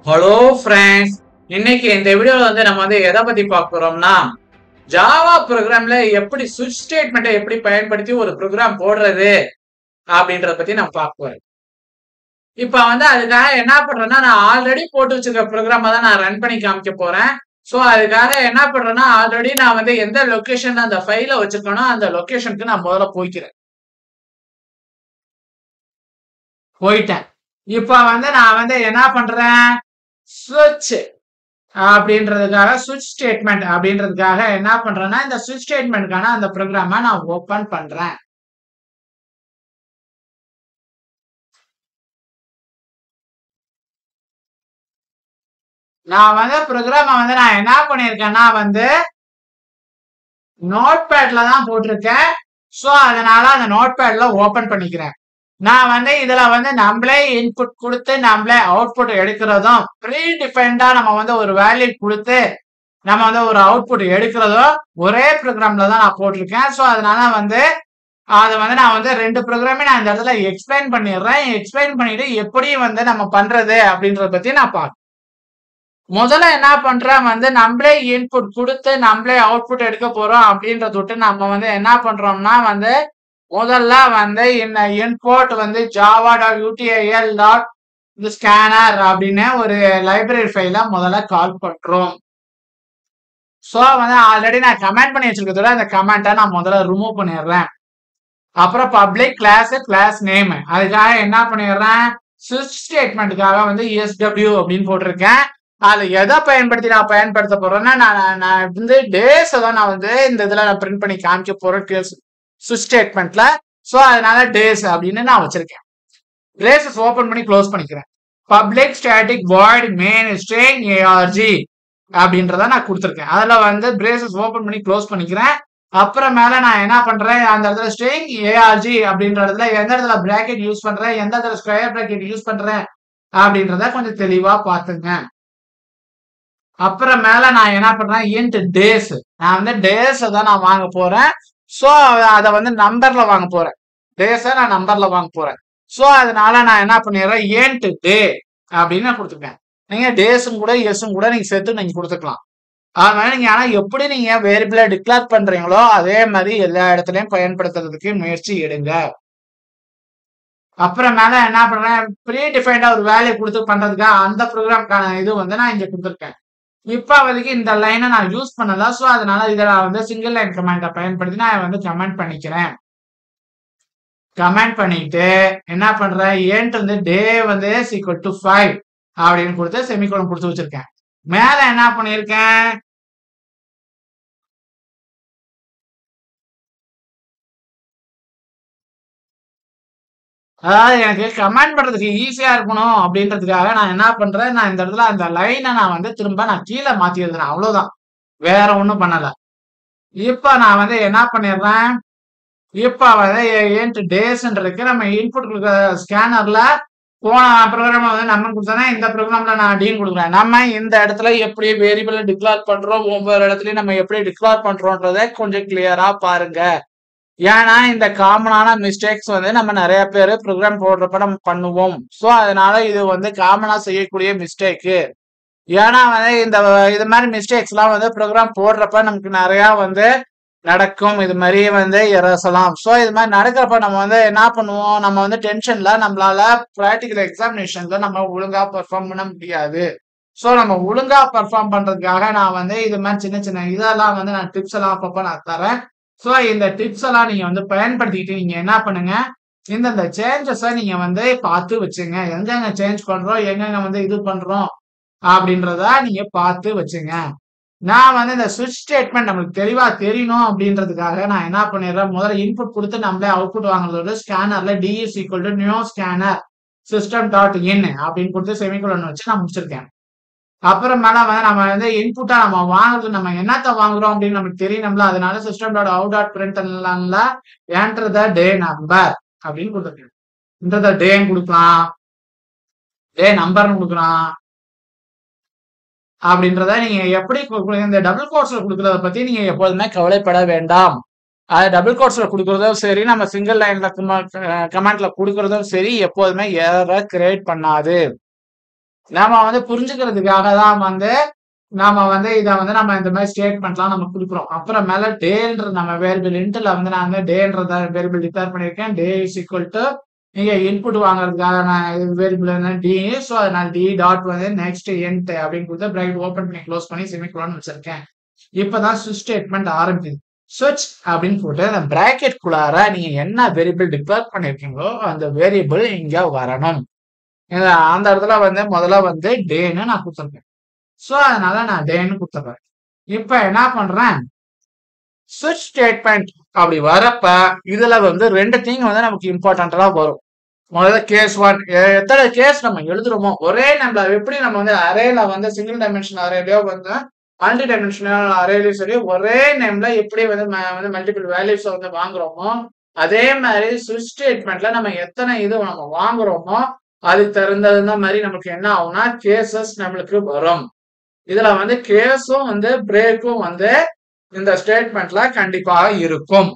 Hello friends, இன்னைக்கு இந்த வீடியோல நம்ம எதை பத்தி பார்க்க போறோம்னா ஜாவா ப்ரோக்ராம்ல எப்படி சுவிட்ச் ஸ்டேட்மெண்ட்டை எப்படி பயன்படுத்தி ஒரு ப்ரோக்ராம் போடுறது அப்படின்றத பத்தி நம்ம பார்க்க போறோம். இப்ப அதுக்காக என்ன பண்றேன்னா, நான் ஆல்ரெடி போட்டு வச்சிருக்க ப்ரோக்ராமை தான் நான் ரன் பண்ணி காமிக்க போறேன். ஸோ அதுக்காக என்ன பண்றேன்னா, ஆல்ரெடி நான் எந்த லொகேஷன்ல அந்த ஃபைலை வச்சிருக்கேனோ அந்த லொகேஷனுக்கு நான் முதல்ல போயிட்டேன். இப்ப நான் என்ன பண்றேன், ஸ்விட்ச் அப்படின்றதுக்காக சுவிட்ச் ஸ்டேட்மெண்ட் அப்படின்றதுக்காக என்ன பண்றேன்னா, இந்த சுவிட்ச் ஸ்டேட்மெண்ட்கான அந்த ப்ரோக்ராமை நான் ஓபன் பண்றேன். நான் ப்ரோக்ராமை நான் என்ன பண்ணிருக்கேன்னா நோட் பேட்ல தான் போட்டிருக்கேன். சோ அதனால அந்த நோட் பேட்ல ஓபன் பண்ணிக்கிறேன். நான் இதுல நம்மளே இன்புட் கொடுத்து நம்மளே அவுட்புட் எடுக்கிறதும் ப்ரீ டிஃபைன்டா நம்ம ஒரு வேல்யூ கொடுத்து நம்ம ஒரு அவுட்புட் எடுக்கிறதும் ஒரே ப்ரோக்ராம்ல தான் நான் போட்டிருக்கேன். ஸோ அதனால அதை நான் ரெண்டு ப்ரோக்ராமே நான் இந்த இடத்துல எக்ஸ்பிளைன் பண்ணிடுறேன். எக்ஸ்பிளைன் பண்ணிட்டு எப்படி நம்ம பண்றது அப்படின்றத பத்தி நான் பார்ப்பேன். முதல்ல என்ன பண்றேன், நம்மளே இன்புட் கொடுத்து நம்மளே அவுட்புட் எடுக்க போறோம் அப்படின்றத விட்டு நம்ம என்ன பண்றோம்னா முதல்ல இந்த இன்புட் java.util scanner அப்படின்னு ஒரு லைப்ரரி ஃபைல முதல்ல கால் பண்றோம். ஸோ ஆல்ரெடி நான் கமெண்ட் பண்ணி வச்சிருக்கிறதோட அந்த கமெண்ட்டை நான் முதல்ல ரிமூவ் பண்ணிடுறேன். அப்புறம் பப்ளிக் கிளாஸ் நேம் அதுக்காக என்ன பண்ணிடுறேன், சுவிட்ச் ஸ்டேட்மெண்ட்டுக்காக ESW அப்படின்னு போட்டிருக்கேன். அது எதை பயன்படுத்தி நான் பயன்படுத்த போறேன்னா, நான் டேஸ் தான் நான் இந்த இதுல நான் பிரிண்ட் பண்ணி காமிக்க போறேன் சுவிட்ச் ஸ்டேட்மெண்ட்ல. ஸோ அதனால டேஸ் அப்படின்னு நான் வச்சிருக்கேன். பிரேசஸ் ஓபன் பண்ணி க்ளோஸ் பண்ணிக்கிறேன். Public static void main string arg அப்படின்றத நான் கொடுத்துருக்கேன். அதுல பிரேசஸ் ஓபன் பண்ணி க்ளோஸ் பண்ணிக்கிறேன். அப்புறம் மேல நான் என்ன பண்றேன், அந்த இடத்துல ஸ்ட்ரிங் arg அப்படின்ற இடத்துல எந்த இடத்துல பிராக்கெட் யூஸ் பண்றேன், எந்த இடத்துல ஸ்கொயர் பிராக்கெட் யூஸ் பண்றேன் அப்படின்றத கொஞ்சம் தெளிவா பாத்துங்க. அப்புறம் மேல நான் என்ன பண்றேன், இன்ட் டேஸ் நான் டேஸ் தான் நான் வாங்க போறேன். ஸோ அதை நம்பர்ல வாங்க போறேன். டேஸை நான் நம்பர்ல வாங்க போறேன். ஸோ அதனால நான் என்ன பண்ணிடுறேன், இன்ட் டே அப்படின்னு நான் கொடுத்துருக்கேன். நீங்க டேஸும் கூட எஸ்ஸும் கூட நீங்க சேர்த்து நீங்க கொடுத்துக்கலாம். அதனால நீங்க ஆனா எப்படி நீங்க வேரியபிளை டிக்ளேர் பண்றீங்களோ அதே மாதிரி எல்லா இடத்துலயும் பயன்படுத்துறதுக்கு முயற்சி எடுங்க. அப்புறம் மேல என்ன பண்றேன், ப்ரீ டிஃபைன்டா ஒரு வேல்யூ கொடுத்து பண்றதுக்காக அந்த ப்ரோக்ராம்கான இது நான் இங்க கொடுத்துருக்கேன். இப்ப இந்த லைனை நான் யூஸ் பண்ணல. ஸோ அதனால இதை நான் சிங்கிள் லைன் கமெண்ட்டை பயன்படுத்தி நான் கமெண்ட் பண்ணிக்கிறேன். கமெண்ட் பண்ணிட்டு என்ன பண்றேன், ஏன்ட் டே ஈக்குவல் டு 5 அப்படின்னு கொடுத்து செமிகோலன் கொடுத்து வச்சிருக்கேன். மேல என்ன பண்ணிருக்கேன், அதாவது எனக்கு கமெண்ட் பண்றதுக்கு ஈஸியா இருக்கணும் அப்படின்றதுக்காக நான் என்ன பண்றேன், நான் இந்த இடத்துல அந்த லைனை நான் திரும்ப நான் கீழே மாத்தி எழுதுறேன். அவ்வளவுதான், வேற ஒண்ணும் பண்ணல. இப்ப நான் என்ன பண்ணிடுறேன், இப்ப ஏன்ட் டேஸ்ன்றதுக்கு நம்ம இன்புட் கொடுக்குற ஸ்கேனர்ல போன ப்ரோக்ராம் நம்ம கொடுத்தோன்னா இந்த ப்ரோக்ராம்ல நான் டீன் கொடுக்குறேன். நம்ம இந்த இடத்துல எப்படி வேரியபிளை டிக்ளேர் பண்றோம், ஒவ்வொரு இடத்துலயும் நம்ம எப்படி டிக்ளேர் பண்றோம்ன்றத கொஞ்சம் கிளியரா பாருங்க. ஏன்னா இந்த காமனான மிஸ்டேக்ஸ் நம்ம நிறைய பேர் ப்ரோக்ராம் போடுறப்ப நம்ம பண்ணுவோம். ஸோ அதனால இது காமனா செய்யக்கூடிய மிஸ்டேக்கு. ஏன்னா இந்த இது மாதிரி மிஸ்டேக்ஸ் எல்லாம் ப்ரோக்ராம் போடுறப்ப நமக்கு நிறைய நடக்கும். இது மாதிரி எரசலாம். ஸோ இது மாதிரி நடக்கிறப்ப நம்ம என்ன பண்ணுவோம், நம்ம டென்ஷன்ல நம்மளால ப்ராக்டிக்கல் எக்ஸாமினேஷன்ல நம்ம ஒழுங்கா பெர்ஃபார்ம் பண்ண முடியாது. ஸோ நம்ம ஒழுங்கா பெர்ஃபார்ம் பண்றதுக்காக நான் இது மாதிரி சின்ன சின்ன இதெல்லாம் நான் டிப்ஸ் எல்லாம் அப்பப்ப நான் தரேன். ஸோ இந்த டிப்ஸ் எல்லாம் நீங்க பயன்படுத்திக்கிட்டு நீங்க என்ன பண்ணுங்க, இந்த சேஞ்சஸை நீங்க பார்த்து வச்சுங்க. எங்கெங்க சேஞ்ச் பண்றோம், எங்கெங்க இது பண்றோம் அப்படின்றத நீங்க பார்த்து வச்சுங்க. நான் இந்த சுவிட்ச் ஸ்டேட்மெண்ட் நம்மளுக்கு தெளிவா தெரியணும் அப்படின்றதுக்காக நான் என்ன பண்ணிடுறேன், முதல்ல இன்புட் கொடுத்து நம்மளே அவுட்புட் வாங்குறதோட ஸ்கேனர்ல T is equal to new scanner system dot in அப்படின்னு கொடுத்து செமிகோலன் வச்சு நான் முடிச்சிருக்கேன். அப்புறம் மேல நம்ம இன்புட்டா நம்ம வாங்குறது, நம்ம என்னத்த வாங்குறோம் அப்படின்னு நமக்கு தெரியணும்ல. அதனால சிஸ்டம் டாட் அவுட் டாட் பிரிண்ட்ல என்டர் த டே நம்பர் அப்படின்னு கொடுத்துருக்கேன். இந்த டேன்னு கொடுக்கலாம், டே நம்பர்னு கொடுக்கலாம். அப்படின்றத நீங்க எப்படி இந்த டபுள் கோட்ஸ்ல கொடுக்கறத பத்தி நீங்க எப்போதுமே கவலைப்பட வேண்டாம். அது டபுள் கோட்ஸ்ல கொடுக்கறதும் சரி, நம்ம சிங்கிள் லைன்ல கமெண்ட்ல கொடுக்கறதும் சரி, எப்போதுமே எரரை கிரியேட் பண்ணாது. நாம வந்து புரிஞ்சுக்கிறதுக்காக தான் வந்து நாம வந்து இதை வந்து நம்ம இந்த மாதிரி ஸ்டேட்மெண்ட்லாம் நம்ம கொடுக்குறோம். அப்புறமேல டேன்ற நம்ம வேரியபிள் இன்ட்ல வந்து நான் வந்து டேன்றத வேரியபிள் டிக்ளேர் பண்ணியிருக்கேன். டே இஸ் ஈக்குவல் டு நீங்க இன்புட் வாங்குறதுக்காக நான் வேரியபிள் என்ன டி. ஸோ அதனால டி டாட் வந்து நெக்ஸ்ட் என்ட் அப்படின்னு கொடுத்து பிரைட் ஓப்பன் பண்ணி க்ளோஸ் பண்ணி செமிகோலன் வச்சிருக்கேன். இப்பதான் ஸ்விட்ச் ஸ்டேட்மெண்ட் ஆரம்பிக்குது. ஸ்விட்ச் அப்படின்னு போட்டு அந்த பிராக்கெட் குள்ளார நீங்க என்ன வேரியபிள் டிக்ளேர் பண்ணிருக்கீங்களோ அந்த வேரியபிள் இங்க வரணும். அந்த இடத்துல வந்து முதல்ல வந்து டேன்னு நான் கொடுத்துருக்கேன். ஸோ அதனால நான் டேன்னு கொடுத்துறேன். இப்ப என்ன பண்றேன், ஸ்விட்ச் ஸ்டேட்மெண்ட் அப்படி வரப்ப இதுல வந்து ரெண்டு திங் வந்து நமக்கு இம்பார்ட்டண்டா வரும். முதல்ல கேஸ் 1 எத்தனை கேஸ் நம்ம எழுதுறோமோ ஒரே நம்ம எப்படி நம்ம வந்து அரேல வந்து சிங்கிள் டைமென்ஷன் அரேலயோ வந்து மல்டி டைமென்ஷனல் அரேலயும் சரி ஒரே நேம்ல எப்படி வந்து மல்டிபிள் வேல்யூஸ் வந்து வாங்குறோமோ அதே மாதிரி ஸ்விட்ச் ஸ்டேட்மெண்ட்ல நம்ம எத்தனை இது நம்ம வாங்குறோமோ அதுக்கு தகுந்த மாதிரி நமக்கு என்ன ஆகும்னா கேசஸ் நம்மளுக்கு வரும். இதுல வந்து கேஸும் வந்து பிரேக்கும் வந்து இந்த ஸ்டேட்மெண்ட்ல கண்டிப்பாக இருக்கும்.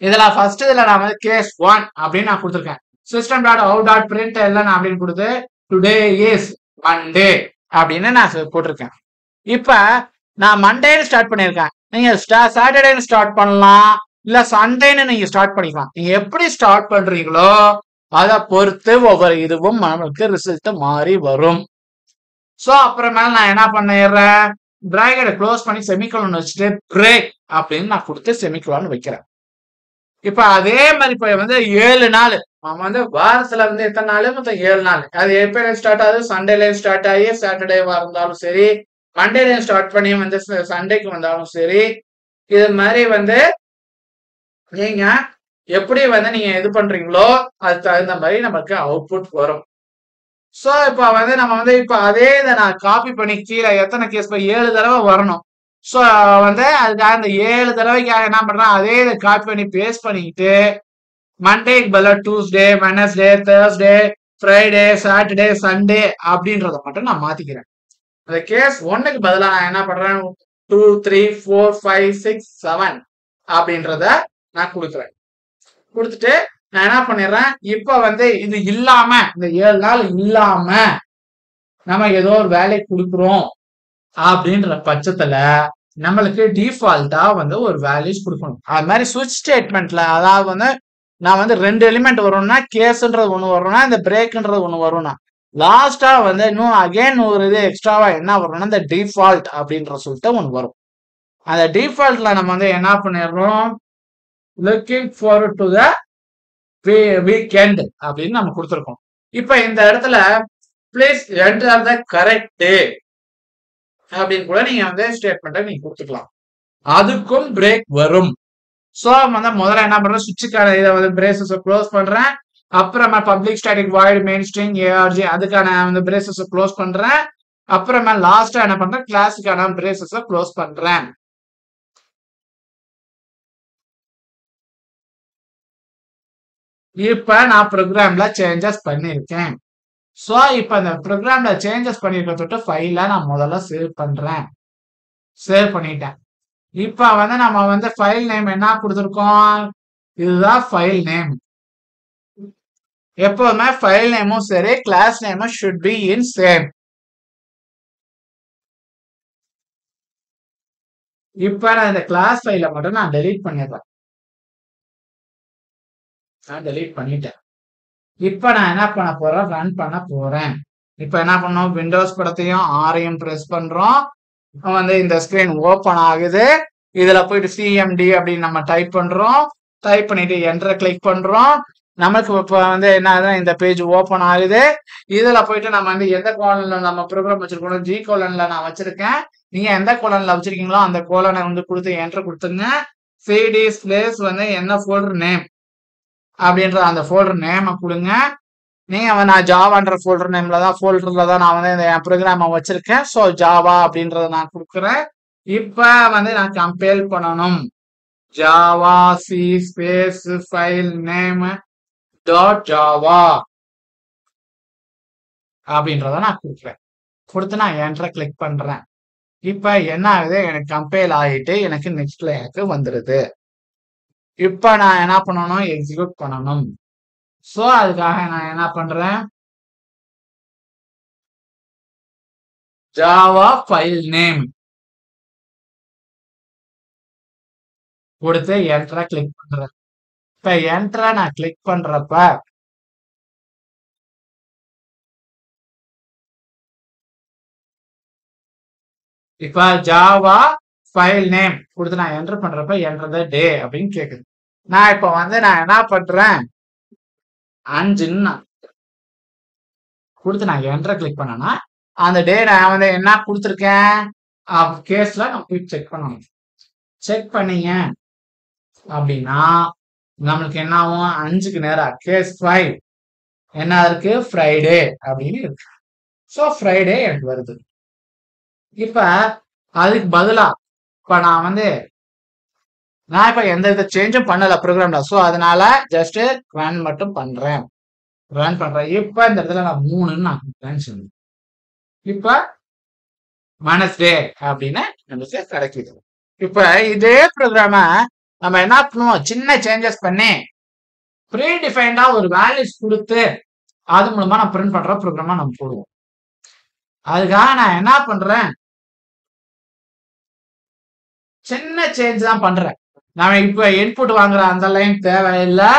இதுல ஃபர்ஸ்ட் இதுல நான் வந்து கேஸ் 1 அப்படின்னு நான் கொடுத்துருக்கேன். System dot out dot print எல்லாம் அப்படின்னு கொடுத்து டுடே இஸ் மண்டே அப்படின்னு நான் போட்டிருக்கேன். இப்ப நான் மண்டேன்னு ஸ்டார்ட் பண்ணிருக்கேன். நீங்க சாட்டர்டேன்னு ஸ்டார்ட் பண்ணலாம், இல்ல சண்டேன்னு நீங்க ஸ்டார்ட் பண்ணிக்கலாம். நீங்க எப்படி ஸ்டார்ட் பண்றீங்களோ அதை பொறுத்து ஒவ்வொரு இதுவும் நமக்கு ரிசல்ட் மாறி வரும். சோ அப்புறமேல நான் என்ன பண்ணிடுறேன், பிராக்கெட்டை க்ளோஸ் பண்ணி செமிகோலன் வச்சுட்டு பிரேக் அப்படின்னு நான் கொடுத்து செமிகோலன் வைக்கிறேன். இப்ப அதே மாதிரி இப்ப வந்து 7 நாள் நம்ம வந்து வாரத்துல வந்து எத்தனை நாள், மொத்தம் 7 நாள். அது எப்ப ஸ்டார்ட் ஆகுது, சண்டேலயும் ஸ்டார்ட் ஆகி சாட்டர்டேவா இருந்தாலும் சரி, மண்டேலயும் ஸ்டார்ட் பண்ணி வந்து சண்டேக்கு வந்தாலும் சரி, இது மாதிரி வந்து நீங்க எப்படி வந்து நீங்க இது பண்றீங்களோ அது தகுந்த மாதிரி நமக்கு அவுட்புட் வரும். சோ இப்ப வந்து நம்ம வந்து இப்ப அதே இதை நான் காப்பி பண்ணி கீழே எத்தனை கேஸ் 7 தடவை வரணும். சோ வந்து அதுக்காக இந்த 7 தடவைக்காக என்ன பண்றேன், அதே இதை காப்பி பண்ணி பேஸ்ட் பண்ணிக்கிட்டு மண்டேக்கு பதிலா Tuesday, Wednesday, Thursday, Friday, Saturday, Sunday அப்படின்றத மட்டும் நான் மாத்திக்கிறேன். அந்த கேஸ் 1க்கு பதிலாக நான் என்ன பண்றேன் 2, 3, 4, 5, 6, 7 அப்படின்றத நான் கொடுக்குறேன். கொடுத்துட்டு நான் என்ன பண்ணிடுறேன், இப்ப வந்து இது இல்லாம இந்த 7 நாள் இல்லாம நம்ம ஏதோ ஒரு வேலையை கொடுக்குறோம் அப்படின்ற பட்சத்துல நம்மளுக்கு டிஃபால்ட்டா வந்து ஒரு வேல்யூஸ் கொடுக்கணும். அது மாதிரி ஸ்விட்ச் ஸ்டேட்மெண்ட்ல அதாவது வந்து நான் வந்து 2 எலிமெண்ட் வரும்னா கேஸ்ன்றது ஒண்ணு வரும்னா இந்த பிரேக்ன்றது ஒண்ணு வரும்னா லாஸ்டா வந்து இன்னும் அகைன் ஒரு இது எக்ஸ்ட்ராவா என்ன வரும்னா இந்த டிஃபால்ட் அப்படின்ற சொல்லிட்டு ஒண்ணு வரும். அந்த டிஃபால்ட்ல நம்ம வந்து என்ன பண்ணிடுறோம், looking forward to the weekend அப்படின்னு நம்ம கொடுத்துருக்கோம். இப்ப இந்த இடத்துல பிளீஸ் என்டர் த கரெக்ட் டே அப்படின்னு கூட நீங்க வந்து ஸ்டேட்மெண்ட்டை நீங்க கொடுத்துக்கலாம். அதுக்கும் பிரேக் வரும். சோ வந்து முதல்ல என்ன பண்றேன், சுவிட்சுக்கான இதை வந்து பிரேசஸ் க்ளோஸ் பண்றேன். அப்புறமா public static void main string ARG அதுக்கான வந்து பிரேசஸ் க்ளோஸ் பண்றேன். அப்புறமா லாஸ்டா என்ன பண்றேன், கிளாஸுக்கான பிரேசஸ் க்ளோஸ் பண்றேன். இப்ப நான் ப்ரோக்ராம்ல சேஞ்சஸ் பண்ணிருக்கேன். சோ இப்ப இந்த ப்ரோக்ராம்ல சேஞ்சஸ் பண்ணிருக்க ஃபைல நான் முதல்ல சேவ் பண்றேன். சேவ் பண்ணிட்டேன். இப்ப வந்து நம்ம வந்து ஃபைல் நேம் என்ன கொடுத்துருக்கோம், இதுதான் ஃபைல் நேம். எப்பவுமே ஃபைல் நேமும் சரி கிளாஸ் நேமும் ஷுட் பி இன் சேம். இப்ப நான் இந்த கிளாஸ் ஃபைல மட்டும் நான் டெலீட் பண்ணிடுறேன். நான் டெலீட் பண்ணிட்டேன். இப்ப நான் என்ன பண்ண போறேன், ரன் பண்ண போறேன். இப்ப என்ன பண்ணோம், விண்டோஸ் படத்தையும் ஆரையும் பிரஸ் பண்றோம். வந்து இந்த ஸ்கிரீன் ஓபன் ஆகுது. இதுல போயிட்டு சிஎம்டி அப்படின்னு நம்ம டைப் பண்றோம். டைப் பண்ணிட்டு என்டரை கிளிக் பண்றோம். நமக்கு இப்ப வந்து என்ன இந்த பேஜ் ஓபன் ஆகுது. இதுல போயிட்டு நம்ம வந்து எந்த கோலன்ல நம்ம ப்ரோக்ராம் வச்சிருக்கோம், ஜி கோலன்ல நான் வச்சிருக்கேன். நீங்க எந்த கோலன்ல வச்சிருக்கீங்களோ அந்த கோலனை வந்து கொடுத்து என்டர் கொடுத்துங்க. சிடி ஸ்பேஸ் வந்து என்ன ஃபோல்டர் நேம் அப்படின்ற அந்த ஃபோல்டர் நேமை கொடுங்க. நீங்க நான் ஜாவான்ற ஃபோல்டர் நேம்ல தான் நான் வந்து இந்த ப்ரோக்ராமை வச்சிருக்கேன். ஸோ ஜாவா அப்படின்றத நான் கொடுக்குறேன். இப்ப வந்து நான் கம்பைல் பண்ணணும். Java C space file name dot Java அப்படின்றத நான் கொடுக்குறேன். கொடுத்து நான் என்டரை கிளிக் பண்றேன். இப்ப என்ன ஆகுது, எனக்கு கம்பைல் ஆகிட்டு எனக்கு நெக்ஸ்ட் லேயருக்கு வந்துருது. இப்ப நான் என்ன பண்ணணும், எக்ஸிக்யூட் பண்ணணும். சோ அதுக்காக நான் என்ன பண்றேன், ஜாவா ஃபைல் நேம் கொடுத்து என்டரை கிளிக் பண்றேன். இப்ப என்டரை நான் கிளிக் பண்றப்ப இப்ப ஜாவா ஃபைல் நேம் கொடுத்து நான் என்டர் பண்றப்ப என்டர் த டே அப்படின்னு கேக்குது. நான் இப்ப நான் என்ன பண்றேன், 5ன்னு நான் கொடுத்து நான் என்டரை கிளிக் பண்ணேன்னா அந்த டே நான் என்ன கொடுத்துருக்கேன் கேஸ்ல நம்ம போய் செக் பண்ணணும். செக் பண்ணீங்க அப்படின்னா நம்மளுக்கு என்ன ஆகும், 5க்கு நேரா கேஸ் 5 என்ன இருக்கு, ஃப்ரைடே அப்படின்னு இருக்கு. ஸோ ஃப்ரைடே எனக்கு வருது. இப்ப அதுக்கு பதிலா இப்ப நான் இப்ப எந்த வித சேஞ்சும் பண்ணல ப்ரோக்ராம்ல. ஸோ அதனால ஜஸ்ட் ரன் மட்டும் பண்றேன். இப்ப இந்த இடத்துல நான் 3ன்னு நான் கொடுத்தேன். இப்ப வெனஸ்டே அப்படின்னு நமக்கு கிடைக்குது. இப்ப இதே ப்ரோக்ராம நம்ம என்ன பண்ணுவோம், சின்ன சேஞ்சஸ் பண்ணி ப்ரீ டிஃபைன்டா ஒரு வேல்யூஸ் கொடுத்து அது மூலமா நான் பிரிண்ட் பண்ற ப்ரோக்ராமா நம்ம போடுவோம். அதுக்காக நான் என்ன பண்றேன், சின்ன சேஞ்ச் தான் பண்றேன். நம்ம இப்ப இன்புட் வாங்குற அந்த லைன் தேவையில்லை.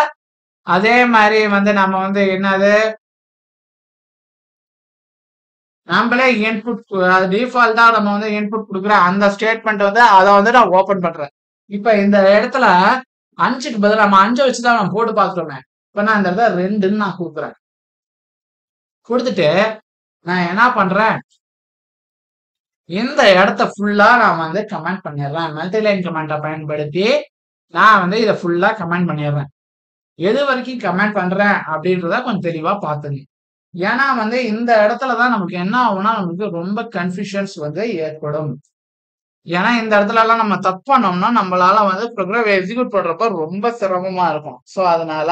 அதே மாதிரி நம்ம என்னது, நம்மளே இன்புட் டிஃபால்ட்டா நம்ம இன்புட் கொடுக்குற அந்த ஸ்டேட்மெண்ட் அதை நான் ஓபன் பண்றேன். இப்ப இந்த இடத்துல 5க்கு பதில் நம்ம 5 வச்சுதான் நம்ம போட்டு பார்த்துட்டோமே. இப்ப நான் இந்த இடத்துல 2ன்னு நான் கொடுக்குறேன். கொடுத்துட்டு நான் என்ன பண்றேன், இந்த இடத்த ஃபுல்லா நான் கமெண்ட் பண்ணிடுறேன். மல்டிலைன் கமெண்ட்டை பயன்படுத்தி நான் இதை ஃபுல்லா கமெண்ட் பண்ணிடுறேன். எது வரைக்கும் கமெண்ட் பண்றேன் அப்படின்றத கொஞ்சம் தெளிவா பாத்துங்க. ஏன்னா இந்த இடத்துலதான் நமக்கு என்ன ஆகும்னா நமக்கு ரொம்ப கன்ஃபியூஷன்ஸ் ஏற்படும். ஏன்னா இந்த இடத்துல எல்லாம் நம்ம தப்பு பண்ணோம்னா நம்மளால ப்ரோக்ராம் எக்ஸிக்யூட் பண்றப்ப ரொம்ப சிரமமா இருக்கும். ஸோ அதனால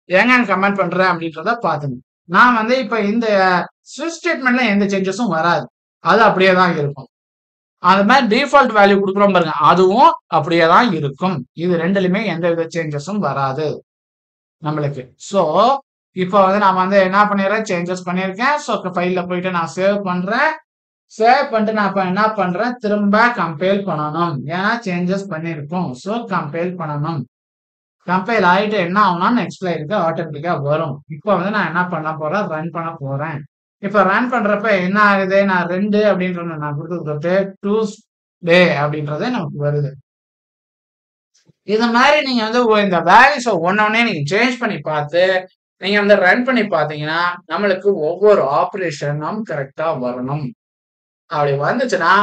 எங்க கமெண்ட் பண்றேன் அப்படின்றத பாத்துங்க. நான் இப்ப இந்த ஸ்விட்ச் ஸ்டேட்மெண்ட்ல எந்த சேஞ்சஸும் வராது, அது அப்படியே தான் இருக்கும். அது மாதிரி டிஃபால்ட் வேல்யூ கொடுக்குறோம் பாருங்க, அதுவும் அப்படியே தான் இருக்கும். இது ரெண்டுலயுமே எந்த வித சேஞ்சஸும் வராது நம்மளுக்கு. ஸோ இப்போ நான் என்ன பண்ணிடுறேன், சேஞ்சஸ் பண்ணியிருக்கேன். ஸோ ஃபைல்ல போயிட்டு நான் சேவ் பண்றேன். சேவ் பண்ணிட்டு நான் இப்ப என்ன பண்றேன், திரும்ப கம்பைல் பண்ணணும். ஏன்னா சேஞ்சஸ் பண்ணிருக்கோம். ஸோ கம்பைல் பண்ணணும். கம்பைல் ஆயிட்டு என்ன ஆகும்னா நெக்ஸ்ட் லைனுக்கு ஆட்டோமேட்டிக்கா வரும். இப்போ நான் என்ன பண்ண போறேன், ரன் பண்ண போறேன். இப்ப ரன் பண்றப்ப என்ன ஆகுது, நான் 2 அப்படின்றது நான் கொடுத்துட்டு டே அப்படின்றதே நமக்கு வருது. இது மாதிரி நீங்க இந்த வேல்யூஸை ஒன்னொன்னே நீங்க சேஞ்ச் பண்ணி பார்த்து நீங்க ரன் பண்ணி பாத்தீங்கன்னா நம்மளுக்கு ஒவ்வொரு ஆப்ரேஷனும் கரெக்டா வரணும். அப்படி வந்துச்சுன்னா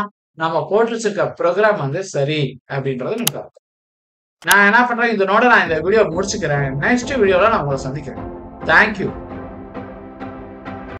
நம்ம போட்டு வச்சிருக்க ப்ரோக்ராம் சரி அப்படின்றது எனக்கு அர்த்தம். நான் என்ன பண்றேன், இதனோட நான் இந்த வீடியோ முடிச்சுக்கிறேன். நெக்ஸ்ட் வீடியோல நான் உங்களை சந்திக்கிறேன். தேங்க்யூ.